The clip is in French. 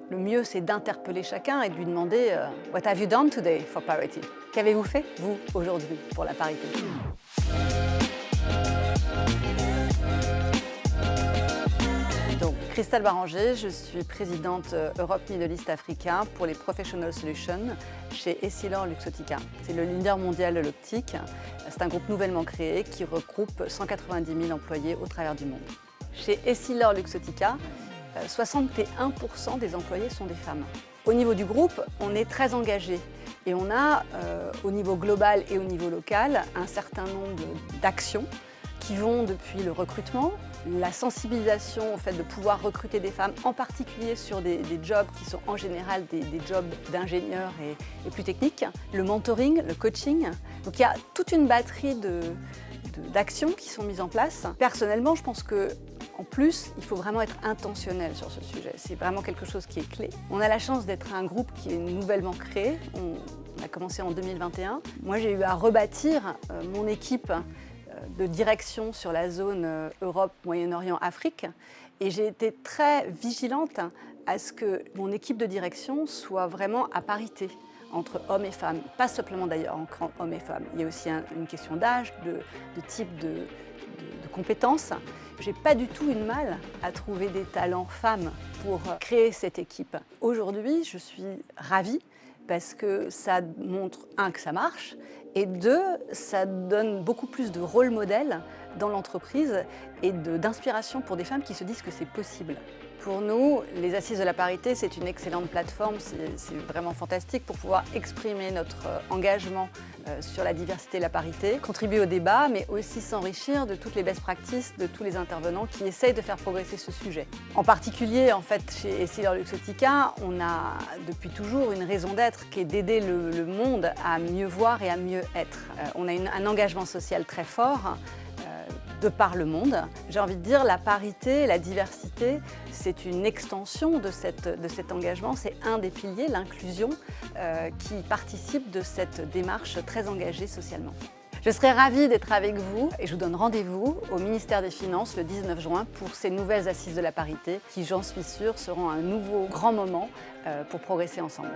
Le mieux, c'est d'interpeller chacun et de lui demander What have you done today for parity? Qu'avez-vous fait, vous, aujourd'hui, pour la parité? Donc, Christelle Baranger, je suis présidente Europe Middle East Africa pour les Professional Solutions chez EssilorLuxottica. C'est le leader mondial de l'optique. C'est un groupe nouvellement créé qui regroupe 190 000 employés au travers du monde. Chez EssilorLuxottica, 61% des employés sont des femmes. Au niveau du groupe, on est très engagé et on a, au niveau global et au niveau local, un certain nombre d'actions qui vont depuis le recrutement, la sensibilisation au fait de pouvoir recruter des femmes, en particulier sur des jobs qui sont en général des jobs d'ingénieurs et plus techniques, le mentoring, le coaching. Donc il y a toute une batterie d'actions qui sont mises en place. Personnellement, je pense que en plus, il faut vraiment être intentionnel sur ce sujet. C'est vraiment quelque chose qui est clé. On a la chance d'être un groupe qui est nouvellement créé. On a commencé en 2021. Moi, j'ai eu à rebâtir mon équipe de direction sur la zone Europe, Moyen-Orient, Afrique. Et j'ai été très vigilante à ce que mon équipe de direction soit vraiment à parité entre hommes et femmes. Pas simplement d'ailleurs entre hommes et femmes. Il y a aussi une question d'âge, de type de compétences. J'ai pas du tout une mal à trouver des talents femmes pour créer cette équipe. Aujourd'hui, je suis ravie parce que ça montre, un, que ça marche, et deux, ça donne beaucoup plus de rôle modèle dans l'entreprise et d'inspiration pour des femmes qui se disent que c'est possible. Pour nous, les Assises de la parité, c'est une excellente plateforme, c'est vraiment fantastique pour pouvoir exprimer notre engagement sur la diversité et la parité, contribuer au débat, mais aussi s'enrichir de toutes les best practices de tous les intervenants qui essayent de faire progresser ce sujet. En particulier, en fait, chez EssilorLuxottica, on a depuis toujours une raison d'être qui est d'aider le monde à mieux voir et à mieux être. On a un engagement social très fort de par le monde. J'ai envie de dire, la parité, la diversité, c'est une extension de cet engagement, c'est un des piliers, l'inclusion, qui participe de cette démarche très engagée socialement. Je serai ravie d'être avec vous et je vous donne rendez-vous au ministère des Finances le 19 juin pour ces nouvelles assises de la parité qui, j'en suis sûre, seront un nouveau grand moment pour progresser ensemble.